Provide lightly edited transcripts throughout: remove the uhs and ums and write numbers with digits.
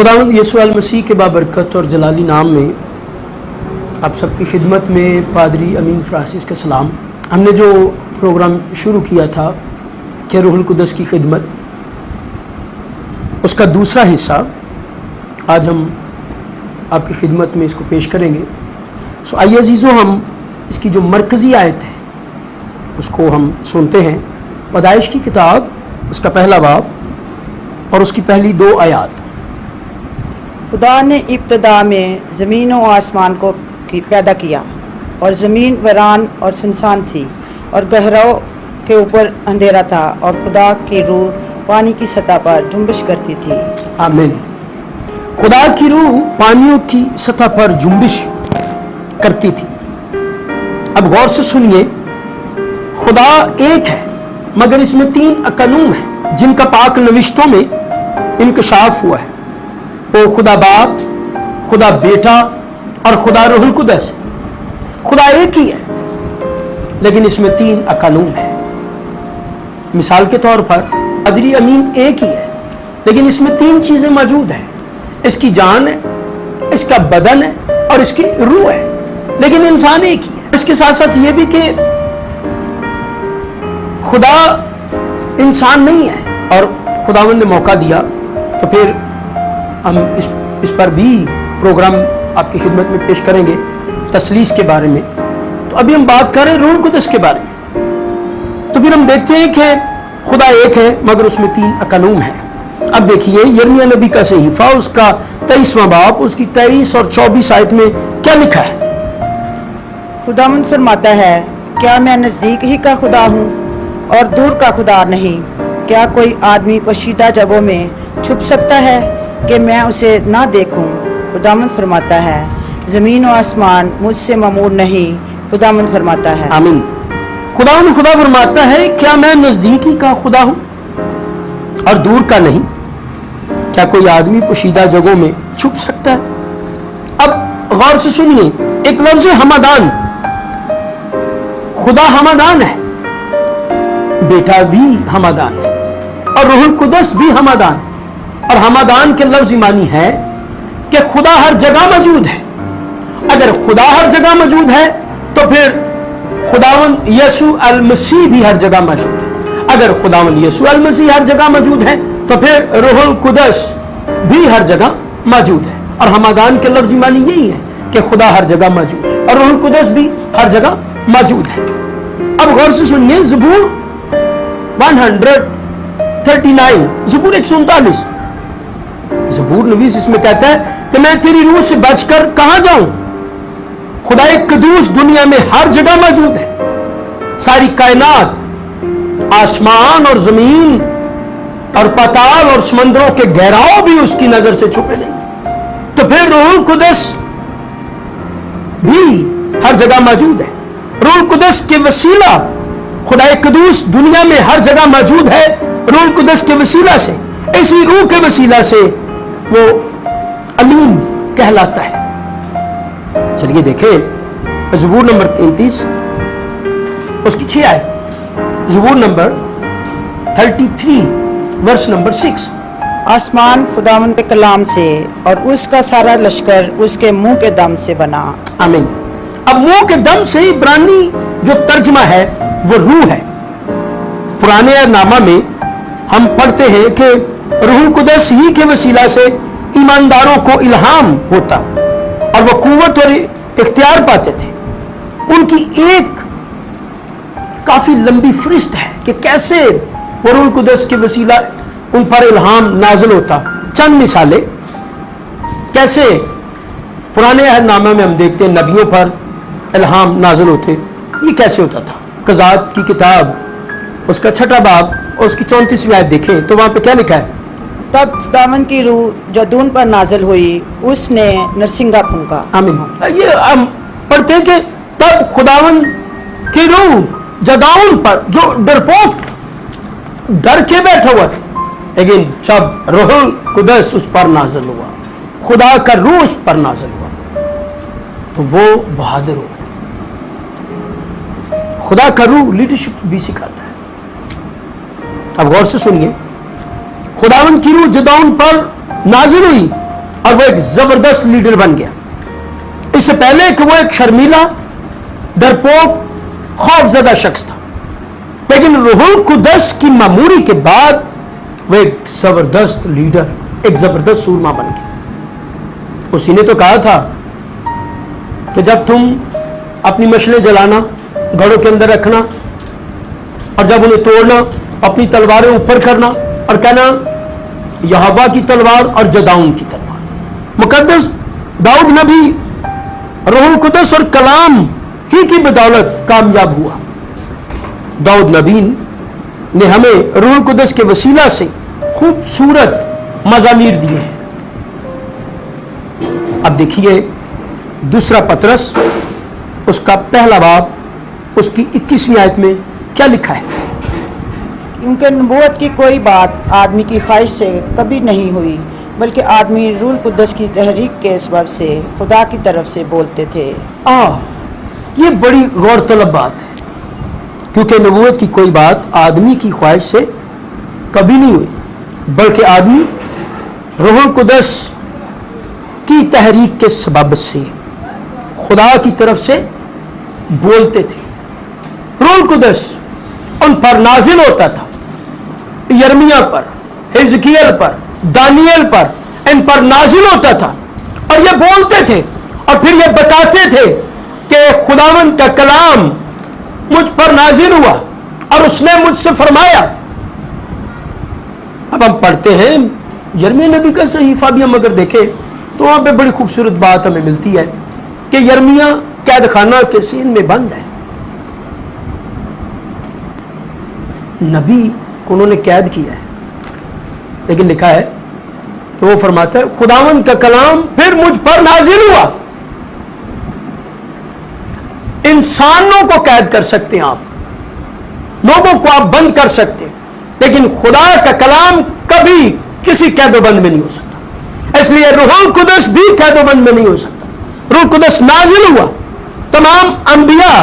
खुदावंद यीशु मसीह के बाबरकत और जलाली नाम में आप सबकी खिदमत में पादरी अमीन फ्रांसिस का सलाम। हमने जो प्रोग्राम शुरू किया था कि रूहुल कुदस की खिदमत, उसका दूसरा हिस्सा आज हम आपकी खिदमत में इसको पेश करेंगे। सो आइए अजीज़ों, हम इसकी जो मरकज़ी आयत है उसको हम सुनते हैं। पैदाइश की किताब उसका पहला बाब और उसकी पहली 2 आयात। खुदा ने इब्तदा में ज़मीन और आसमान को पैदा किया, और ज़मीन वीरान और सुनसान थी, और गहराओं के ऊपर अंधेरा था, और खुदा की रूह पानी की सतह पर जुम्बिश करती थी। आमीन। खुदा की रूह पानियों की सतह पर जुम्बिश करती थी। अब गौर से सुनिए, खुदा एक है मगर इसमें 3 अकानूम हैं जिनका पाक नविश्तों में इंकशाफ हुआ है। वो खुदा बाप, खुदा बेटा और खुदा रूहुल कुदस। खुदा एक ही है लेकिन इसमें 3 अकानूम हैं। मिसाल के तौर पर पादरी अमीन एक ही है लेकिन इसमें 3 चीजें मौजूद हैं। इसकी जान है, इसका बदन है और इसकी रूह है, लेकिन इंसान एक ही है। इसके साथ साथ ये भी कि खुदा इंसान नहीं है, और खुदावंद ने मौका दिया तो फिर हम इस पर भी प्रोग्राम आपकी खिदमत में पेश करेंगे, तसलीस के बारे में। तो अभी हम बात कर रहे हैं रूहुल कुदस के बारे में। तो फिर हम देखते हैं कि खुदा एक है मगर उसमें 3 अकानूम हैं। अब देखिए यिर्मयाह नबी का सहीफा उसका 23वां बाब उसकी 23 और 24 आयत में क्या लिखा है। खुदावंद फरमाता है, क्या मैं नज़दीक ही का खुदा हूँ और दूर का खुदा नहीं? क्या कोई आदमी पोशीदा जगहों में छुप सकता है कि मैं उसे ना देखूं? खुदावंद फरमाता है, ज़मीन और आसमान मुझसे ममूर नहीं। खुदावंद फरमाता है। आमीन। खुदा फरमाता है, क्या मैं नज़दीकी का खुदा हूँ और दूर का नहीं? क्या कोई आदमी पोशीदा जगहों में छुप सकता है? अब गौर से सुनिए, एक लफ्ज़ है हमादान। खुदा हमादान है, बेटा भी हमादान है और रूहुल कुदस भी हमादान। और हमादान के लफ्ज़ मानी है कि खुदा हर जगह मौजूद है। अगर खुदा हर जगह मौजूद है तो फिर खुदावंद यीशु अल मसीह भी हर जगह मौजूद है। अगर खुदावंद यीशु अल मसीह हर जगह मौजूद है तो फिर रूहुल कुदस भी हर जगह मौजूद है। और हमादान के लफ्ज़ मानी यही है कि खुदा हर जगह मौजूद है और रूहुल कुदस भी हर जगह मौजूद है। अब गौर से सुनिए, ज़बूर 139, ज़बूर 139, ज़बूर नवीस इसमें कहता है कि मैं तेरी रूह से बचकर कहां जाऊं? खुदा कदूस दुनिया में हर जगह मौजूद है। सारी कायनात, आसमान और जमीन और पाताल और समंदरों के गहराव भी उसकी नजर से छुपे नहीं। तो फिर रूहुल कुदस भी हर जगह मौजूद है। रूहुल कुदस के वसीला खुदा कदूस दुनिया में हर जगह मौजूद है। रूहुल कुदस के वसीला से, इसी रूह के वसीला से वो अलीम कहलाता है। चलिए देखें ज़बूर नंबर 33 उसकी 6 आयत। ज़बूर नंबर 33 वर्स नंबर 6। आसमान खुदावंद के कलाम से और उसका सारा लश्कर उसके मुंह के दम से बना। आमीन। अब मुंह के दम से इब्रानी जो तर्जमा है वो रूह है। पुराने नामा में हम पढ़ते हैं कि रूहुल कुदस ही के वसीला से ईमानदारों को इल्हाम होता और वो कुव्वत और इख्तियार पाते थे। उनकी एक काफी लंबी फरिश्त है कि कैसे रूहुल कुदस के वसीला उन पर इल्हाम नाजिल होता। चंद मिसालें, कैसे पुराने अहदनामे में हम देखते हैं नबियों पर इल्हाम नाजिल होते। ये कैसे होता था? क़ज़ात की किताब उसका 6वां बाब और उसकी 34वीं आयत देखें तो वहां पे क्या लिखा है। तब खुदावंद की रूह जदून पर नाजिल हुई, उसने नरसिंगा फूंका। आमीन। ये हम पढ़ते हैं कि तब खुदावंद की रूह जदाउन पर, जो डरपोक डर के बैठा हुआ था, लेकिन जब रूहुल कुदस उस पर नाजिल हुआ, खुदा का रूह उस पर नाजिल हुआ, तो वो बहादुर हो। खुदा का रूह लीडरशिप भी सिखाता है। अब गौर से सुनिए, खुदावंद की रूह जदाउन पर नाजिल हुई اور وہ ایک زبردست لیڈر بن گیا. اس سے پہلے کہ وہ ایک شرمیلا، ڈرپوک، خوف زدہ شخص تھا، لیکن روح القدس کی معموری کے بعد وہ ایک زبردست لیڈر، ایک زبردست سورما بن گیا. اسی نے تو کہا تھا کہ جب تم اپنی مشلیں جلانا گھڑوں کے اندر رکھنا اور جب انہیں توڑنا اپنی تلواریں اوپر کرنا اور کہنا یہوہ کی تلوار اور جداؤن کی تلوار. مقدس داؤد نبی روح القدس اور کلام ہی کی بدولت کامیاب ہوا. داؤد نبی نے ہمیں روح القدس کے وسیلہ سے خوبصورت مزامیر دیے ہیں. اب دیکھیے دوسرا پطرس اس کا پہلا باب اس کی 21ویں آیت میں کیا لکھا ہے. کیونکہ نبوت کی کوئی بات آدمی کی خواہش سے کبھی نہیں ہوئی، بلکہ آدمی روح القدس کی تحریک کے سبب سے خدا کی طرف سے بولتے تھے. یہ بڑی غور طلب بات ہے، کیونکہ نبوت کی کوئی بات آدمی کی خواہش سے کبھی نہیں ہوئی، بلکہ آدمی روح القدس کی تحریک کے سبب سے خدا کی طرف سے بولتے تھے. روح القدس ان پر نازل ہوتا تھا، یرمیہ پر، حزقیل پر، دانیل پر، ان پر نازل ہوتا تھا اور یہ بولتے تھے اور پھر یہ بتاتے تھے کہ خداوند کا کلام مجھ پر نازل ہوا اور اس نے مجھ سے فرمایا. اب ہم پڑھتے ہیں یرمیہ نبی کا صحیفہ بھی ہم اگر دیکھیں تو وہاں پہ بڑی خوبصورت بات ہمیں ملتی ہے کہ یرمیہ قید خانہ کے سین میں بند ہے. نبی کو انہوں نے قید کیا ہے، لیکن لکھا ہے کہ وہ فرماتا ہے خداوند کا کلام پھر مجھ پر نازل ہوا. انسانوں کو قید کر سکتے ہیں آپ، لوگوں کو آپ بند کر سکتے ہیں، لیکن خدا کا کلام کبھی کسی قید و بند میں نہیں ہو سکتا. اس لیے روح القدس بھی قید و بند میں نہیں ہو سکتا. روح القدس نازل ہوا. تمام انبیاء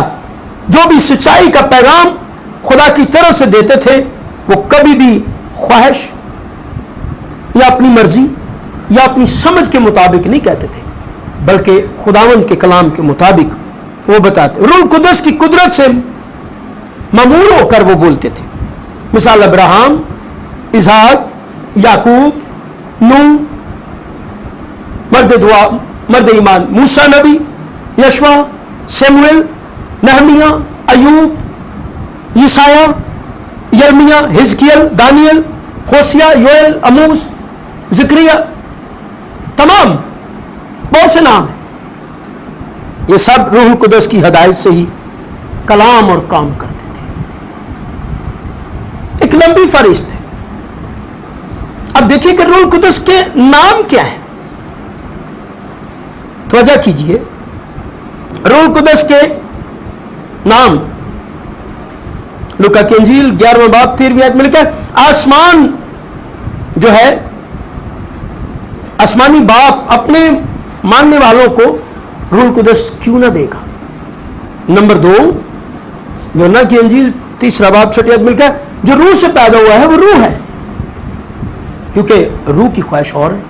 جو بھی سچائی کا پیغام خدا کی طرف سے دیتے تھے وہ کبھی بھی خواہش یا اپنی مرضی یا اپنی سمجھ کے مطابق نہیں کہتے تھے، بلکہ خداوند کے کلام کے مطابق وہ بتاتے. روح القدس کی قدرت سے مامور ہو کر وہ بولتے تھے. مثال ابراہم، اسحاق، یعقوب، نوح، مرد دعا، مرد ایمان موسیٰ نبی، یشوع، سیموئیل، نہمیہ، ایوب، یسایہ، یرمیہ، حزقیل، دانیل، ہوسیہ، یوئیل، اموس، زکریا، تمام بہت سے نام ہیں. یہ سب روح القدس کی ہدایت سے ہی کلام اور کام کرتے تھے. ایک لمبی فہرست ہے. اب دیکھیے کہ روح القدس کے نام کیا ہیں. توجہ کیجئے، روح القدس کے نام لوکا کی انجیل 11واں باب 13ویں آیت میں لکھا ہے آسمان جو ہے، آسمانی باپ اپنے ماننے والوں کو روح القدس کیوں نہ دے گا. نمبر 2 یوحنا کی انجیل 3واں باب 6 آیت میں لکھا ہے جو روح سے پیدا ہوا ہے وہ روح ہے، کیونکہ روح کی خواہش اور ہے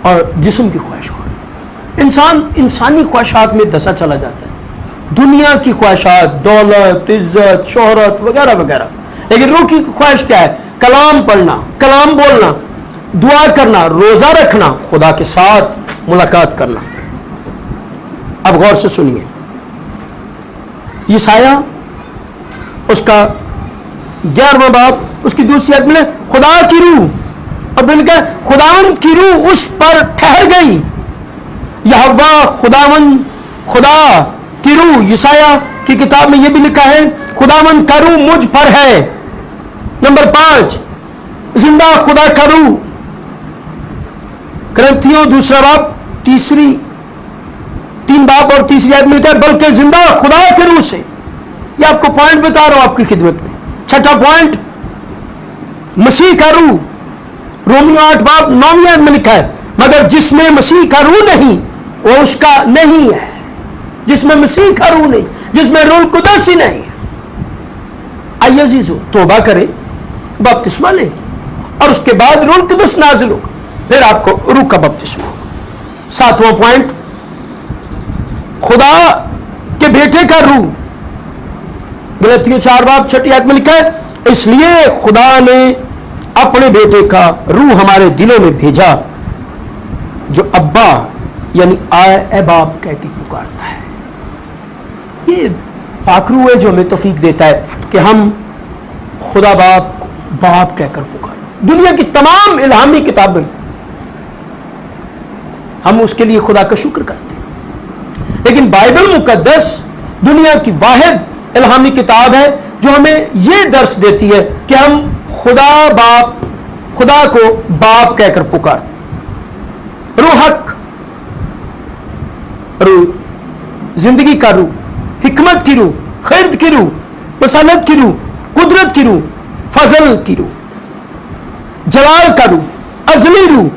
اور جسم کی خواہش اور ہے. انسان انسانی خواہشات میں دسا چلا جاتا ہے، دنیا کی خواہشات، دولت، عزت، شہرت وغیرہ وغیرہ. لیکن روح کی خواہش کیا ہے؟ کلام پڑھنا، کلام بولنا، دعا کرنا، روزہ رکھنا، خدا کے ساتھ ملاقات کرنا. اب غور سے سنیے، یسایہ اس کا 11واں باب اس کی دوسری آیت میں خدا کی روح، اور میں نے کہا خداوند کی روح اس پر ٹھہر گئی. یہوہ خداوند، خدا کی روح، یسایہ کی کتاب میں یہ بھی لکھا ہے خداوند کا روح مجھ پر ہے. نمبر 5 زندہ خدا کا روح، کرنتھیوں 2 باب 3 باب اور 3 آیت میں لکھا ہے بلکہ زندہ خدا کے روح سے. یہ آپ کو پوائنٹ بتا رہا ہوں آپ کی خدمت میں. 6 پوائنٹ مسیح کا روح، رومیو 8 باب 9 آیت میں لکھا ہے مگر جس میں مسیح کا روح نہیں وہ اس کا نہیں ہے. جس میں مسیح کا روح نہیں، جس میں روح القدس ہی نہیں ہے. آئیے عزیزو توبہ کریں، بپتسمہ لیں اور اس کے بعد روح القدس نازل ہوگا. फिर आपको रूह का बपतिस्मा होगा। 7वां पॉइंट, खुदा के बेटे का रूह। गलतियों 4:6 में लिखा है, इसलिए खुदा ने अपने बेटे का रूह हमारे दिलों में भेजा, जो अब्बा यानी ए बाप कहती पुकारता है। ये पाक रूह है जो हमें तौफीक देता है कि हम खुदा बाप को बाप कहकर पुकारें। दुनिया की तमाम इल्हामी किताबें, हम उसके लिए खुदा का शुक्र करते हैं, लेकिन बाइबल मुकद्दस दुनिया की वाहिद इल्हामी किताब है जो हमें यह दर्श देती है कि हम खुदा को बाप कहकर पुकारते। रूह हक, रूह जिंदगी का रूह, हिकमत की रूह, खैर की रूह, मसालत की रूह, कुदरत की रूह, फजल की रूह, जलाल का रूह, अजली रूह,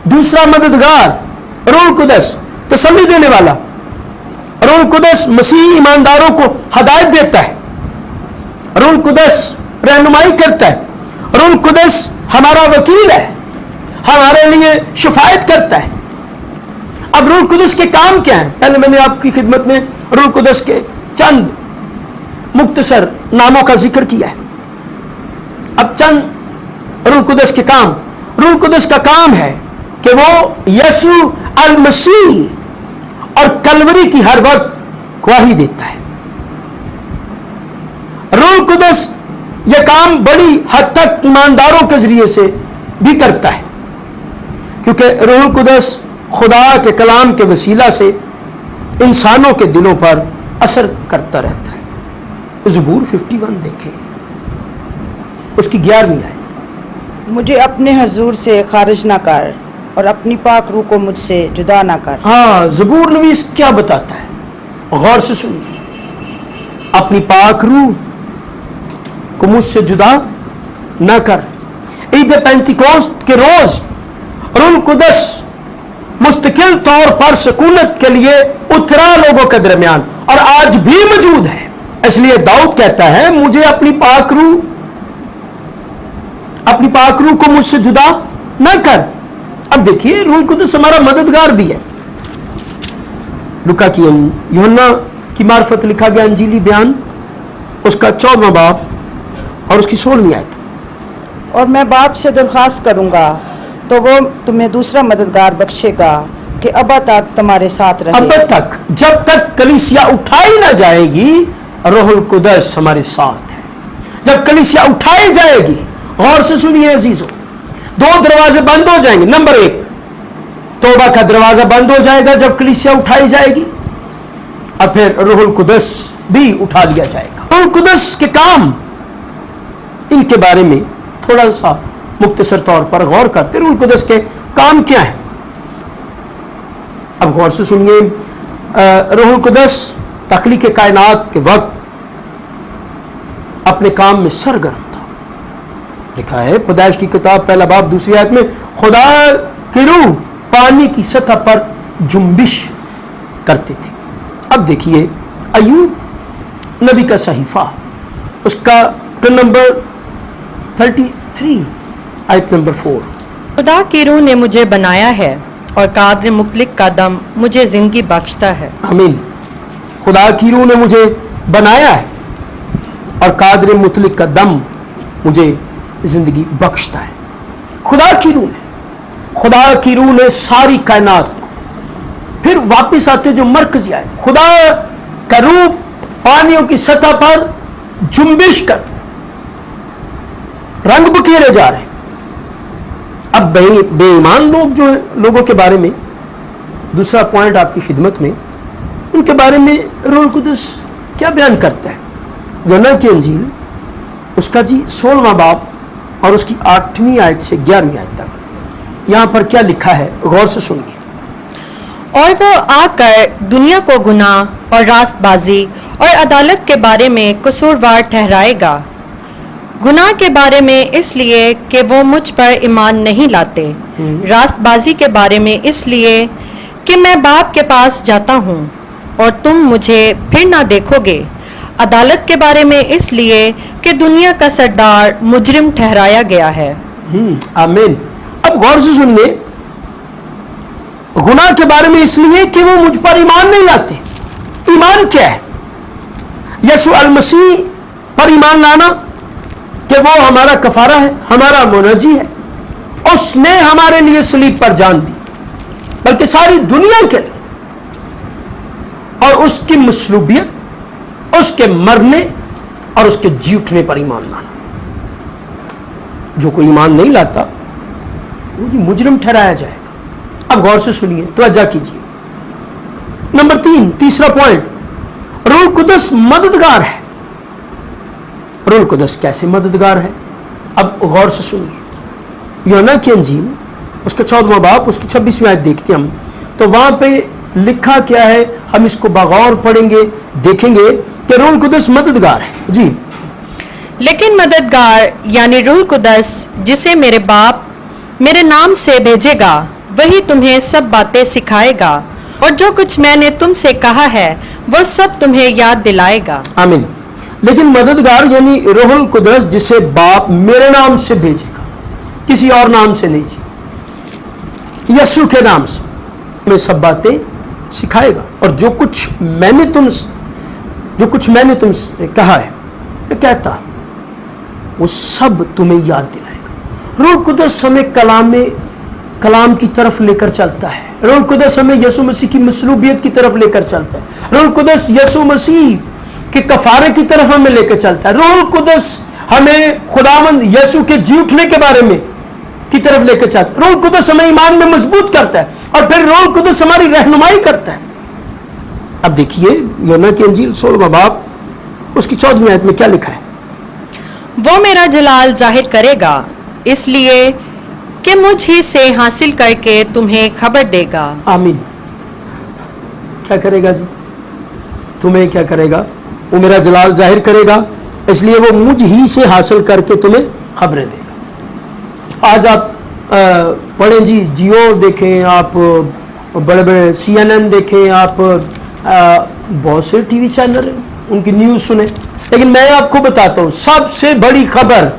दूसरा मददगार, रूह कुदस तसल्ली देने वाला। रूह कुदस मसीही ईमानदारों को हदायत देता है। रूह कुदस रहनुमाई करता है। रूह कुदस हमारा वकील है, हमारे लिए शिफायत करता है। अब रूह कुदस के काम क्या हैं? पहले मैंने आपकी खिदमत में रूह कुदस के चंद मुख्तसर नामों का जिक्र किया है। अब चंद रूह कुदस के काम। रूह कुदस का काम है कि वो यसू अल मसीह और कलवरी की हर वक्त गवाही देता है। रूह कुदस यह काम बड़ी हद तक ईमानदारों के जरिए से भी करता है, क्योंकि रूह कुदस खुदा के कलाम के वसीला से इंसानों के दिलों पर असर करता रहता है। ज़बूर 51 देखें, उसकी 11वीं आयत। मुझे अपने हजूर से खारिज ना कर और अपनी पाक रूह को मुझसे जुदा ना कर। हाँ, ज़बूर नवीस क्या बताता है? गौर से सुनिए। अपनी पाक रूह को मुझसे जुदा ना कर। ईद पेंतिकोस्त के रोज रूह कुदस मुस्तकिल तौर पर सुकूनत के लिए उतरा लोगों के दरमियान, और आज भी मौजूद है। इसलिए दाऊद कहता है, मुझे अपनी पाक रूह को मुझसे जुदा ना कर। अब देखिए, रूह कुदस हमारा मददगार भी है। लुका की यूहन्ना की मार्फत लिखा गया अंजीली बयान, उसका 14वां बाब और उसकी 16वीं आयत। और मैं बाप से दरख्वास्त करूंगा तो वो तुम्हें दूसरा मददगार बख्शेगा कि अब तक तुम्हारे साथ रहे। अब तक, जब तक कलीसिया उठाई ना जाएगी, रूहुल कुदस हमारे साथ है। जब कलीसिया उठाई जाएगी, गौर से सुनिए अजीजों, 2 दरवाजे बंद हो जाएंगे। नंबर 1, तौबा का दरवाजा बंद हो जाएगा जब कलीसिया उठाई जाएगी, और फिर रूहुल कुदस भी उठा लिया जाएगा। रूहुल कुदस के काम, इनके बारे में थोड़ा सा मुख्तसर तौर पर गौर करते। रूहुल कुदस के काम क्या है? अब गौर से सुनिए। रूहुल कुदस तख्लीक कायनात के वक्त अपने काम में सरगर्म था। लिखा है पैदाइश की किताब 1 बाब 2 आयत में, खुदा की रूह पानी की सतह पर जुम्बिश करते थे। अब देखिए अय्यूब नबी का सहीफा, उसका नंबर 33 आयत नंबर 4। खुदा की रूह ने मुझे बनाया है और कादर मुतलिक का दम मुझे जिंदगी बख्शता है। आमीन। खुदा की रूह ने मुझे बनाया है और कादर मुतलिक का दम मुझे जिंदगी बख्शता है। खुदा की रूह ने सारी कायनात को, फिर वापस आते जो मरकजी आयत, खुदा का रूह पानियों की सतह पर जुम्बिश कर रंग बखेरे जा रहे हैं। अब बेईमान लोग जो है, लोगों के बारे में दूसरा पॉइंट आपकी खिदमत में, उनके बारे में रूह कुदस क्या बयान करता है? यूहन्ना की अंजील, उसका 16वां बाब और उसकी 8वीं आयत से 11वीं आयत तक। यहां पर क्या लिखा है, गौर से सुनिए। और वो आकर दुनिया को गुनाह और रास्तबाजी और अदालत के बारे में कसूरवार ठहराएगा। गुनाह के बारे में इसलिए कि वो मुझ पर ईमान नहीं लाते, रास्तबाजी के बारे में इसलिए कि मैं बाप के पास जाता हूँ और तुम मुझे फिर ना देखोगे, अदालत के बारे में इसलिए कि दुनिया का सरदार मुजरिम ठहराया गया है। आमीन। अब गौर से सुनिए, गुनाह के बारे में इसलिए कि वो मुझ पर ईमान नहीं लाते। ईमान क्या है? यसु अल मसीह पर ईमान लाना कि वो हमारा कफारा है, हमारा मुनजी है, उसने हमारे लिए सलीब पर जान दी, बल्कि सारी दुनिया के लिए, और उसकी मसलूबियत, उसके मरने और उसके जी उठने पर ईमान लाना। जो कोई ईमान नहीं लाता वो जी मुजरिम ठहराया जाएगा। अब गौर से सुनिए, तवज्जो कीजिए। नंबर 3, तीसरा पॉइंट, रूह कुदस मददगार है। रूह कुदस कैसे मददगार है? अब गौर से सुनिए। यूहन्ना की अंजील उसका 14वां बाब उसकी 26वीं आयत देखते हम, तो वहां पे लिखा क्या है, हम इसको बगौर पढ़ेंगे, देखेंगे कि रूह कुदस मददगार है। जी, लेकिन मददगार यानी रूह कुदस जिसे मेरे बाप मेरे नाम से भेजेगा, वही तुम्हें सब बातें सिखाएगा और जो कुछ मैंने तुमसे कहा है वो सब तुम्हें याद दिलाएगा। आमीन। लेकिन मददगार यानी रूहुल कुदस जिसे बाप मेरे नाम से भेजेगा, किसी और नाम से नहीं जी, यीशु के नाम से मैं सब बातें सिखाएगा और जो कुछ मैंने तुमसे कहा है, मैं कहता वो सब तुम्हें याद दिलाएगा। रूह कुदस हमें कलाम की तरफ लेकर चलता है। रूह कुदस हमें यीशु मसीह की मसलूबियत की तरफ लेकर चलता है। रूह कुदस यीशु मसीह के कफारे की तरफ हमें लेकर चलता है। रूह कुदस हमें खुदावंद यीशु के जी उठने के बारे में की तरफ लेकर चलता है। रूह कुदस हमें ईमान में मजबूत करता है और फिर रूह कुदस हमारी रहनुमाई करता है। अब देखिए यूहन्ना की अंजील 16वां बाब उसकी 14वीं आयत में क्या लिखा है, वो मेरा जलाल जाहिर करेगा, इसलिए कि मुझ ही से हासिल करके तुम्हें खबर देगा। आमीन। क्या करेगा जी? तुम्हें क्या करेगा? वो मेरा जलाल जाहिर करेगा, इसलिए वो मुझ ही से हासिल करके तुम्हें खबरें देगा। आज आप पढ़ें जी, जियो देखें, आप बड़े बड़े CNN देखें, आप बहुत से टीवी चैनल हैं, उनकी न्यूज़ सुने, लेकिन मैं आपको बताता हूँ सबसे बड़ी खबर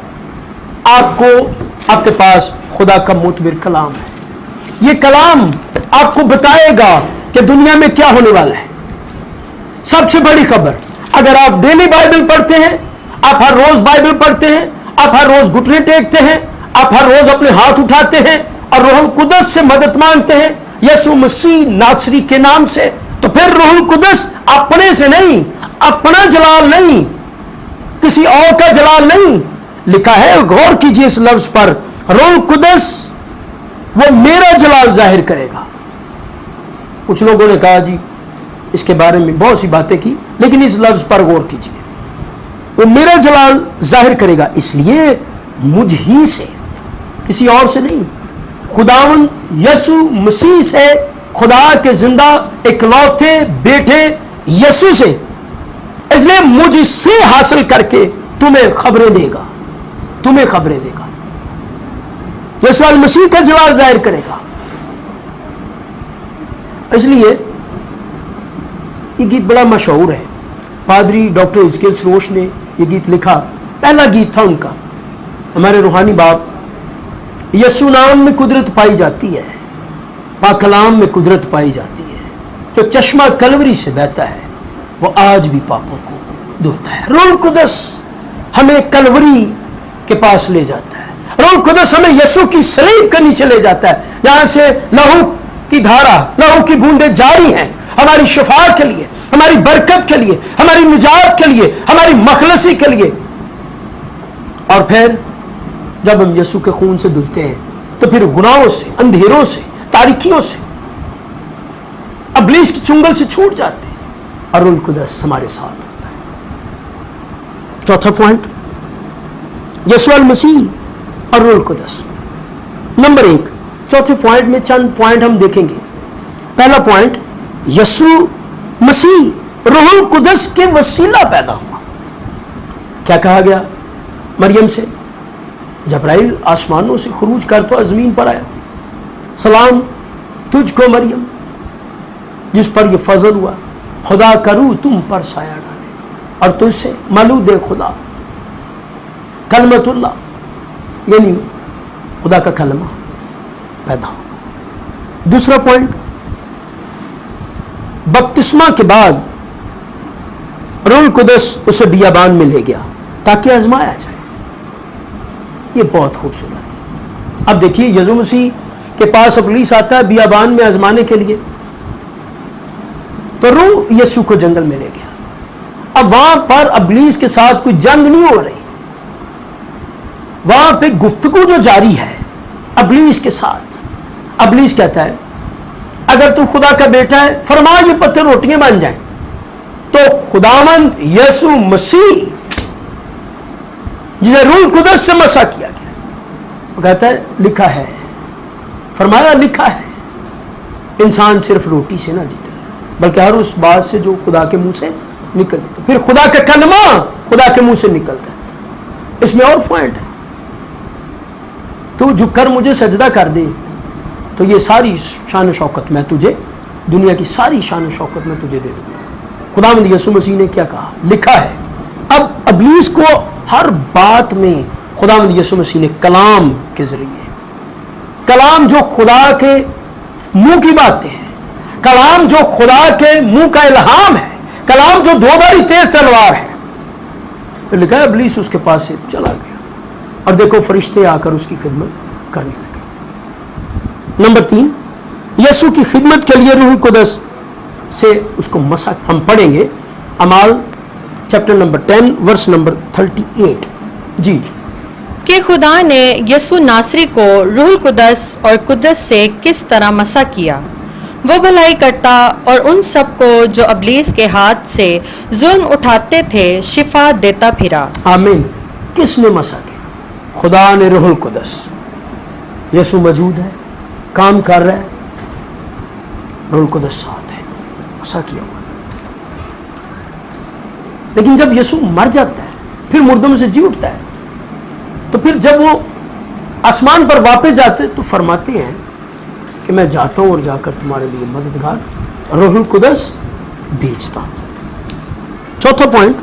आपके पास खुदा का मुतबिर कलाम है। ये कलाम आपको बताएगा कि दुनिया में क्या होने वाला है। सबसे बड़ी खबर, अगर आप डेली बाइबल पढ़ते हैं, आप हर रोज बाइबल पढ़ते हैं, आप हर रोज घुटने टेकते हैं, आप हर रोज अपने हाथ उठाते हैं और रूहुल कुदस से मदद मांगते हैं यीशु मसीह नासरी के नाम से, तो फिर रूहुल कुदस अपने से नहीं, अपना जलाल नहीं, किसी और का जलाल नहीं, लिखा है, गौर कीजिए इस लफ्ज पर, रूह कुदस वो मेरा जलाल जाहिर करेगा। कुछ लोगों ने कहा जी इसके बारे में बहुत सी बातें की, लेकिन इस लफ्ज पर गौर कीजिए, वो मेरा जलाल जाहिर करेगा, इसलिए मुझ ही से, किसी और से नहीं, खुदावंद यीशु मसीह से, खुदा के जिंदा इकलौते बेटे यीशु से, इसलिए मुझसे हासिल करके तुम्हें खबरें देगा, तुम्हें खबरें देगा। यीशु अल मसीह का जलाल जाहिर करेगा। इसलिए ये गीत बड़ा मशहूर है, पादरी डॉक्टर इस्किल सरोश ने ये गीत लिखा, पहला गीत था उनका। हमारे रूहानी बाप, यीशु नाम में कुदरत पाई जाती है, पाकलाम में कुदरत पाई जाती है, जो चश्मा कलवरी से बहता है वो आज भी पापों को धोता है। रूह कुदस हमें कलवरी के पास ले जाता है। रूह कुदस हमें यीशु की सलीब के नीचे ले जाता है, जहां से लहू की धारा, लहू की बूंदें जारी हैं हमारी शिफा के लिए, हमारी बरकत के लिए, हमारी निजात के लिए, हमारी मखलसी के लिए। और फिर जब हम यीशु के खून से धुलते हैं तो फिर गुनाहों से, अंधेरों से, तारीकियों से, इब्लीस की चुंगल से छूट जाते हैं और रूह कुदस हमारे साथ होता है। चौथा पॉइंट, यीशु अल मसीह और रूह कुदस। नंबर 1, चौथे पॉइंट में चंद पॉइंट हम देखेंगे। पहला पॉइंट, यीशु मसीह रूह कुदस के वसीला पैदा हुआ। क्या कहा गया मरियम से? जबराइल आसमानों से खुरूज करता हुआ जमीन पर आया, सलाम तुझको मरियम जिस पर यह फजल हुआ, खुदा करूँ तुम पर साया डाले और तुझसे मलूद खुदा, कलमतुल्लाह यानी खुदा का कलमा पैदा होगा। दूसरा पॉइंट, बपतिस्मा के बाद रूह कुदस उसे बियाबान में ले गया ताकि आजमाया जाए। ये बहुत खूबसूरत है। अब देखिए यीशु मसीह के पास इब्लीस आता है बियाबान में आजमाने के लिए, तो रूह यीशु को जंगल में ले गया। अब वहां पर इब्लीस के साथ कोई जंग नहीं हो रही, वहां पे गुफ्तगू जो जारी है इब्लीस के साथ। इब्लीस कहता है अगर तू खुदा का बेटा है फरमा ये पत्थर रोटियां बन जाएं। तो खुदावंद यीशु मसीह जिसे रूह कुदस से मसा किया गया, वो कहता है लिखा है, फरमाया लिखा है इंसान सिर्फ रोटी से ना जीता बल्कि हर उस बात से जो खुदा के मुंह से निकलती। फिर खुदा का कलमा खुदा के मुंह से निकलता है। इसमें और पॉइंट है, तू झुककर मुझे सजदा कर दे तो ये सारी शान शौकत मैं तुझे, दुनिया की सारी शान शौकत मैं तुझे दे दूंगा। खुदावंद यीशु मसीह ने क्या कहा, लिखा है। अब इब्लीस को हर बात में खुदावंद यीशु मसीह ने कलाम के जरिए, कलाम जो खुदा के मुंह की बातें हैं, कलाम जो खुदा के मुंह का इल्हाम है, कलाम जो दोधारी तेज तलवार है, तो लिखा है इब्लीस उसके पास से चला गया और देखो फरिश्ते आकर उसकी खिदमत करने लगे। नंबर 3, यीशु की खिदमत के लिए रूह कुदस से उसको मसा। हम पढ़ेंगे अमाल चैप्टर नंबर 10 वर्स नंबर 38 जी, कि खुदा ने यीशु नासरी को रूह कुदस और कुदस से किस तरह मसा किया, वो भलाई करता और उन सबको जो इब्लीस के हाथ से जुल्म उठाते थे शिफा देता फिरा। आमीन। किसने मसा किया? खुदा ने रूह कुदस। यीशु मौजूद है, काम कर रहा है, रूह कुदस साथ है, मसा किया हुआ। लेकिन जब यीशु मर जाता है फिर मुर्दों में से जी उठता है, तो फिर जब वो आसमान पर वापस जाते तो फरमाते हैं कि मैं जाता हूं और जाकर तुम्हारे लिए मददगार रूह कुदस भेजता हूं। चौथा पॉइंट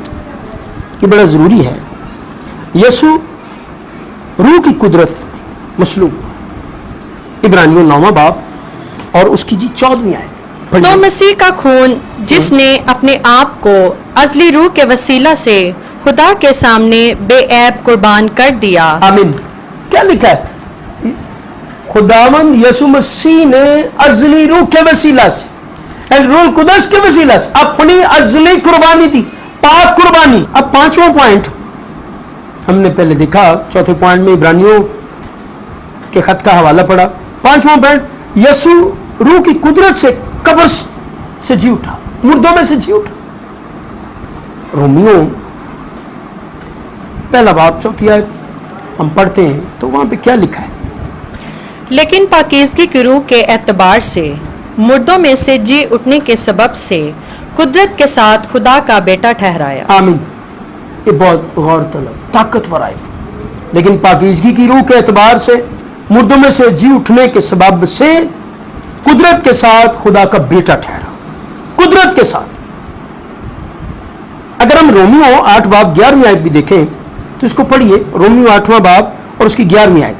ये बड़ा जरूरी है, यीशु रूह की कुदरत मसलूब। इब्रानियों 9वां बाब और उसकी जी 14वीं आयत। तो मसीह का खून जिसने अपने आप को अज़ली रूह के वसीला से खुदा के सामने बेऐब कुर्बान कर दिया। आमीन। क्या लिखा है? खुदावंद यीशु मसीह ने अज़ली रूह के वसीला से एंड रूह कुदस के वसीला से अपनी अज़ली कुर्बानी दी, पाक कुर्बानी। अब 5वां पॉइंट हमने पहले देखा, चौथे पॉइंट में इब्रानियों के खत का हवाला पड़ा। 5वां पॉइंट, यीशु रूह की कुदरत से कब्र से जी उठा, मुर्दों में से जी उठा। रोमियो 1 बाब 4 आयत हम पढ़ते हैं तो वहां पे क्या लिखा है? लेकिन पाकीज़गी की रूह के एतबार से मुर्दों में से जी उठने के सबब से कुदरत के साथ खुदा का बेटा ठहराया। आमीन। ये बहुत गौर तलब ताकतवर आयत। लेकिन पाकीज़गी की रूह के एतबार से मुर्दों में से जी उठने के सबब से कुदरत के साथ खुदा का बेटा ठहरा, कुदरत के साथ। अगर हम रोमियो 8 बाब 11वीं आयत भी देखें तो इसको पढ़िए, रोमियो 8वां बाब और उसकी 11वीं आयत।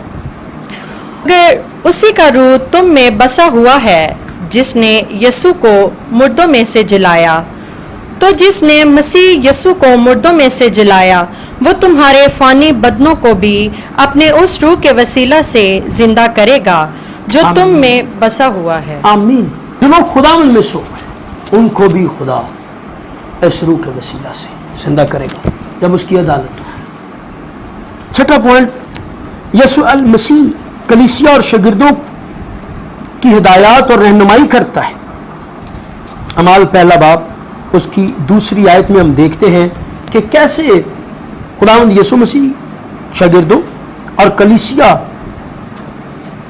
अगर उसी का रूह तुम में बसा हुआ है जिसने यीशु को मुर्दों में से जिलाया, तो जिसने मसीह यीशु को मुर्दों में से जिलाया वो तुम्हारे फानी बदनों को भी अपने उस रूह के वसीला से जिंदा करेगा जो तुम में बसा हुआ है। आमीन। जो लोग खुदावंद में सो गए उनको भी खुदा इस रूह के वसीला से जिंदा करेगा जब उसकी अदालत हो। 6वां पॉइंट, यीशु अल मसीह कलीसिया और शागिर्दों की हिदायत और रहनुमाई करता है। अमाल 1 बाब उसकी 2री आयत में हम देखते हैं कि कैसे खुदावंद यीशु मसीह शागिर्दों और कलीसिया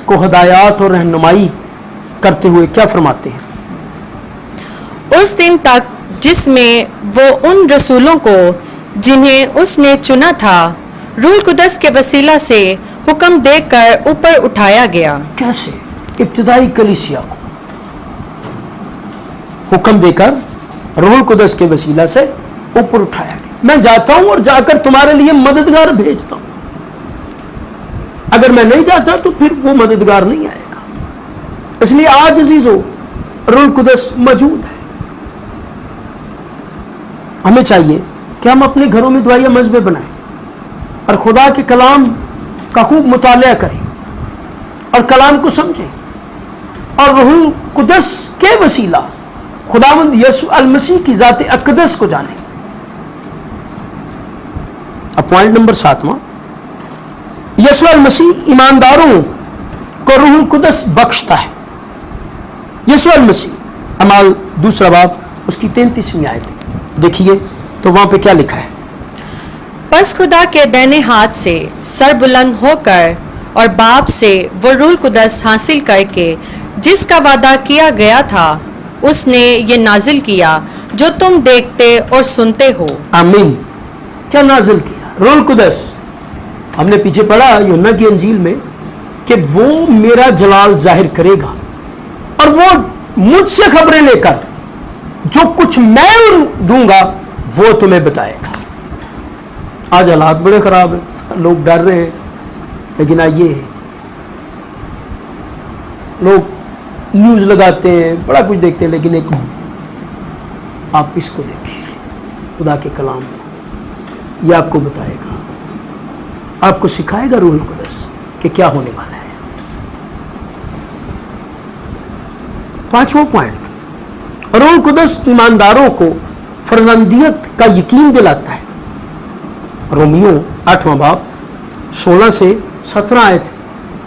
को हिदायत और रहनुमाई करते हुए क्या फरमाते हैं? उस दिन तक जिसमें वो उन रसूलों को जिन्हें उसने चुना था रूह कुदस के वसीला से हुक्म देकर ऊपर उठाया गया। कैसे? इब्तिदाई कलीसिया को हुक्म देकर रूह कुदस के वसीला से ऊपर उठाया गया। मैं जाता हूं और जाकर तुम्हारे लिए मददगार भेजता हूं। अगर मैं नहीं जाता तो फिर वो मददगार नहीं आएगा। इसलिए आज अजीजों रूह कुदस मौजूद है, ہمیں چاہیے کہ ہم اپنے گھروں میں دعائیہ مذبے بنائیں اور خدا کے کلام کا خوب مطالعہ کریں اور کلام کو سمجھیں اور روح القدس کے وسیلہ خداوند یسوع المسیح کی ذات اقدس کو جانیں. اب پوائنٹ نمبر 7واں، یسوع المسیح ایمانداروں کو روح القدس بخشتا ہے. یسوع المسیح اعمال 2 باب اس کی 33ویں آیت دیکھیے تو وہاں پہ کیا لکھا ہے. بس خدا کے دائنے ہاتھ سے سر بلند ہو کر اور باپ سے وہ روح القدس حاصل کر کے جس کا وعدہ کیا گیا تھا اس نے یہ نازل کیا جو تم دیکھتے اور سنتے ہو. آمین. کیا نازل کیا؟ روح القدس. ہم نے پیچھے پڑھا یوحنا کی انجیل میں کہ وہ میرا جلال ظاہر کرے گا اور وہ مجھ سے خبریں لے کر جو کچھ میں دوں گا وہ تمہیں بتائے گا. آج حالات بڑے خراب ہیں، لوگ ڈر رہے ہیں، لیکن آئیے لوگ نیوز لگاتے ہیں، بڑا کچھ دیکھتے ہیں، لیکن ایک آپ اس کو دیکھیں، خدا کے کلام کو، یہ آپ کو بتائے گا، آپ کو سکھائے گا روح القدس کہ کیا ہونے والا ہے. 5واں پوائنٹ، روح القدس ایمانداروں کو فرزندیت کا یقین دلاتا ہے. رومیو 8واں باب 16 سے 17 آیت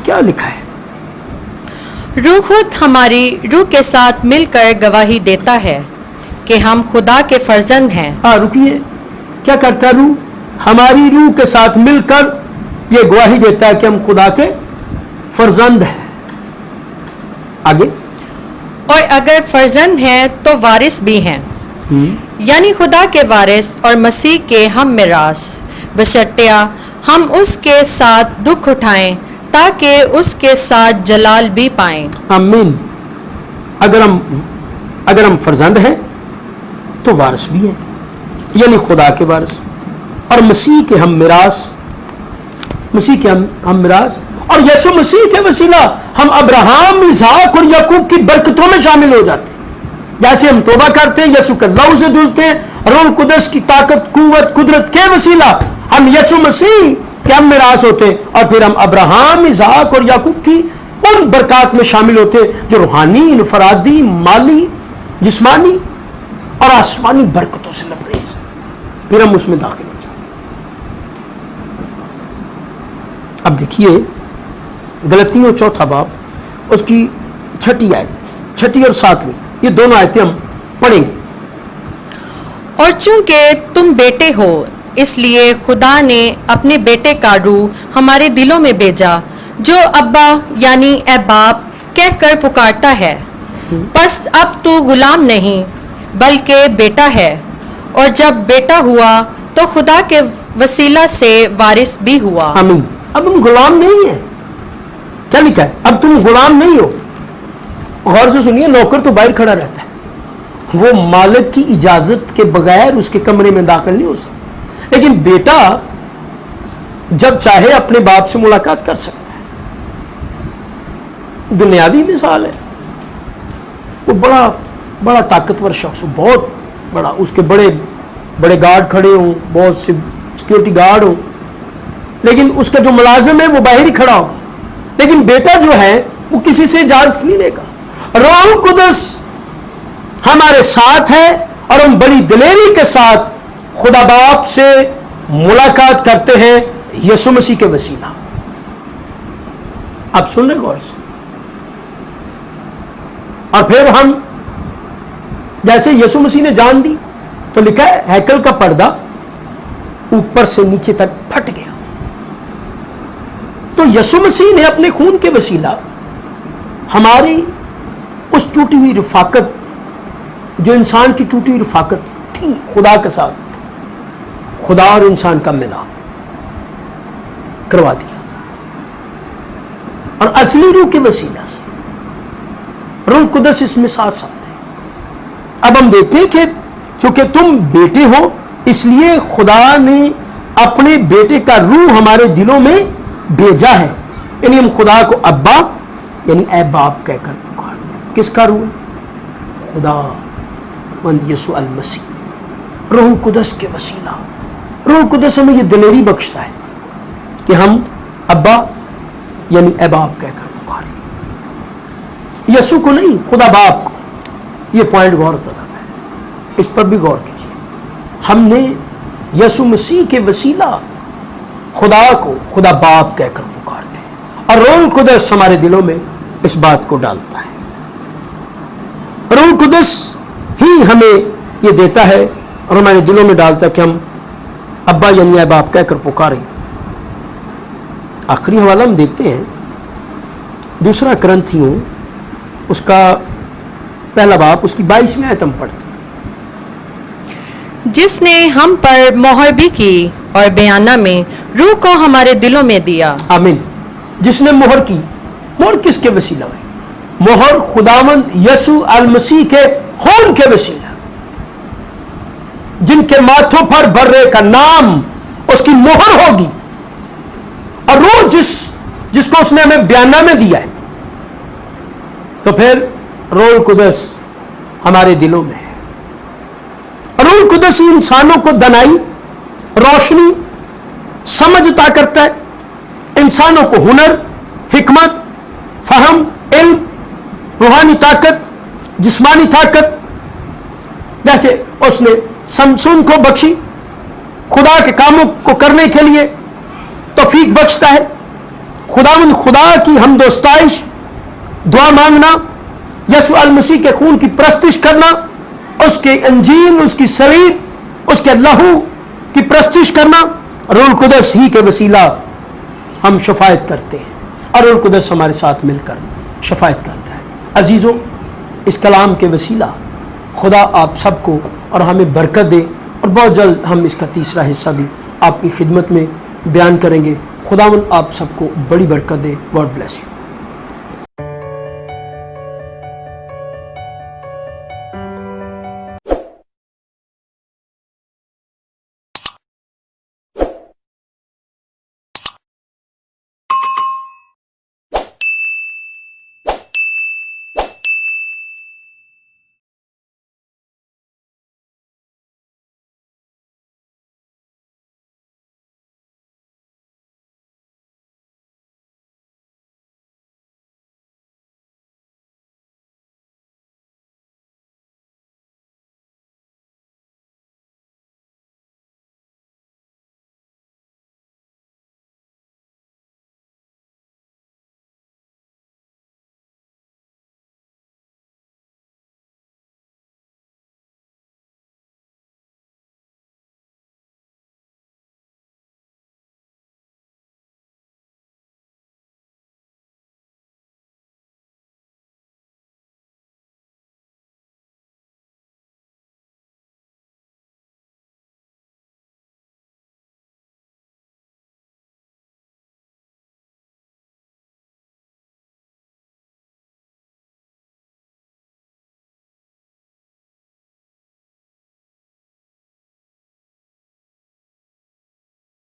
کیا لکھا ہے؟ روح خود ہماری روح کے ساتھ مل کر گواہی دیتا ہے کہ ہم خدا کے فرزند ہیں. رکیے، کیا کرتا ہے روح؟ ہماری روح کے ساتھ مل کر یہ گواہی دیتا ہے کہ ہم خدا کے فرزند ہیں. آگے، اور اگر فرزند ہیں تو وارث بھی ہیں، یعنی خدا کے وارث اور مسیح کے ہم میراث، بشرطیہ ہم اس کے ساتھ دکھ اٹھائیں تاکہ اس کے ساتھ جلال بھی پائیں. آمین. اگر ہم فرزند ہیں تو وارث بھی ہیں، یعنی خدا کے وارث اور مسیح کے ہم میراث، اور یسوع مسیح کے وسیلہ ہم ابراہیم، اسحاق اور یعقوب کی برکتوں میں شامل ہو جاتے ہیں. جیسے ہم توبہ کرتے ہیں، یسوع کے لہو سے دھلتے ہیں، روح القدس کی طاقت، قوت، قدرت کے وسیلہ ہم یسوع مسیح کے ہم میراث ہوتے ہیں، اور پھر ہم ابراہیم، اسحاق اور یعقوب کی ان برکات میں شامل ہوتے ہیں جو روحانی، انفرادی، مالی، جسمانی اور آسمانی برکتوں سے لبریز ہیں. پھر ہم اس میں داخل ہو جاتے ہیں. اب دیکھیے غلطیوں 4 باب اس کی 6 آیت، 6 اور 7، یہ دونوں آیتیں ہم پڑھیں گے. اور چونکہ تم بیٹے ہو اس لیے خدا نے اپنے بیٹے کا روح ہمارے دلوں میں بھیجا جو ابا یعنی اے باپ کہہ کر پکارتا ہے. بس اب تو غلام نہیں بلکہ بیٹا ہے، اور جب بیٹا ہوا تو خدا کے وسیلہ سے وارث بھی ہوا. آمین. اب ہم غلام نہیں ہیں. کیا لکھا ہے؟ اب تم غلام نہیں ہو. غور سے سنیے، نوکر تو باہر کھڑا رہتا ہے، وہ مالک کی اجازت کے بغیر اس کے کمرے میں داخل نہیں ہو سکتا، لیکن بیٹا جب چاہے اپنے باپ سے ملاقات کر سکتا ہے. دنیاوی مثال ہے، وہ بڑا طاقتور شخص ہو، بہت بڑا، اس کے بڑے بڑے گارڈ کھڑے ہوں، بہت سے سیکورٹی گارڈ ہوں، لیکن اس کا جو ملازم ہے وہ باہر ہی کھڑا ہوگا. لیکن بیٹا جو ہے وہ کسی سے اجازت نہیں لے گا. روح القدس ہمارے ساتھ ہے اور ہم بڑی دلیری کے ساتھ خدا باپ سے ملاقات کرتے ہیں یسوع مسیح کے وسیلہ. آپ سن رہے غور سے؟ اور پھر ہم جیسے یسوع مسیح نے جان دی تو لکھا ہے ہیکل کا پردہ اوپر سے نیچے تک پھٹ گیا. تو یسوع مسیح نے اپنے خون کے وسیلہ ہماری اس ٹوٹی ہوئی رفاقت، جو انسان کی ٹوٹی ہوئی رفاقت تھی خدا کے ساتھ، خدا اور انسان کا ملا کروا دیا. اور اصلی روح کے وسیلہ سے روح القدس اس میں ساتھ ساتھ ہے. اب ہم دیکھتے ہیں کہ چونکہ تم بیٹے ہو اس لیے خدا نے اپنے بیٹے کا روح ہمارے دلوں میں بھیجا ہے، یعنی ہم خدا کو ابا یعنی اے باپ کہہ کر پکارتے ہیں. کس کا روح ہے؟ خدا مند یسوع المسیح، روح قدس کے وسیلہ. روح قدس ہمیں یہ دلیری بخشتا ہے کہ ہم ابا یعنی اے باپ کہہ کر پکاریں. یسوع کو نہیں، خدا باپ کو. یہ پوائنٹ غور طلب ہے، اس پر بھی غور کیجیے. ہم نے یسوع مسیح کے وسیلہ خدا کو خدا باپ کہہ کر پکارتے ہیں، اور روح قدس ہمارے دلوں میں اس بات کو ڈالتا ہے. روح قدس ہی ہمیں یہ دیتا ہے اور ہمارے دلوں میں ڈالتا ہے کہ ہم ابا یعنی اے باپ کہہ کر پکاریں. آخری حوالہ ہم دیکھتے ہیں 2 کرنتھیوں اس کا پہلا باب اس کی 22ویں آیت ہم پڑھتے ہیں. جس نے ہم پر مہر بھی کی اور بیانہ میں روح کو ہمارے دلوں میں دیا. آمین. جس نے مہر کی. مہر کس کے وسیلہ ہوئی؟ مہر خداوند یسوع المسیح کے خون کے وسیلہ، جن کے ماتھوں پر برے کا نام اس کی مہر ہوگی. اور روح جس کو اس نے ہمیں بیانہ میں دیا ہے، تو پھر روح قدس ہمارے دلوں میں ہے. روح قدس انسانوں کو دنائی، روشنی، سمجھ عطا کرتا ہے. انسانوں کو ہنر، حکمت، فہم، علم، روحانی طاقت، جسمانی طاقت، جیسے اس نے سمسون کو بخشی خدا کے کاموں کو کرنے کے لیے توفیق بخشتا ہے. خدا کی حمد و ستائش، دعا مانگنا، یسوع المسیح کے خون کی پرستش کرنا، اس کے انجیل، اس کی صلیب، اس کے لہو کی پرستش کرنا. روح القدس ہی کے وسیلہ ہم شفاعت کرتے ہیں، اور روح القدس ہمارے ساتھ مل کر شفاعت کرتا ہے. عزیزوں، اس کلام کے وسیلہ خدا آپ سب کو اور ہمیں برکت دے، اور بہت جلد ہم اس کا تیسرا حصہ بھی آپ کی خدمت میں بیان کریں گے. خداوند آپ سب کو بڑی برکت دے. God bless you.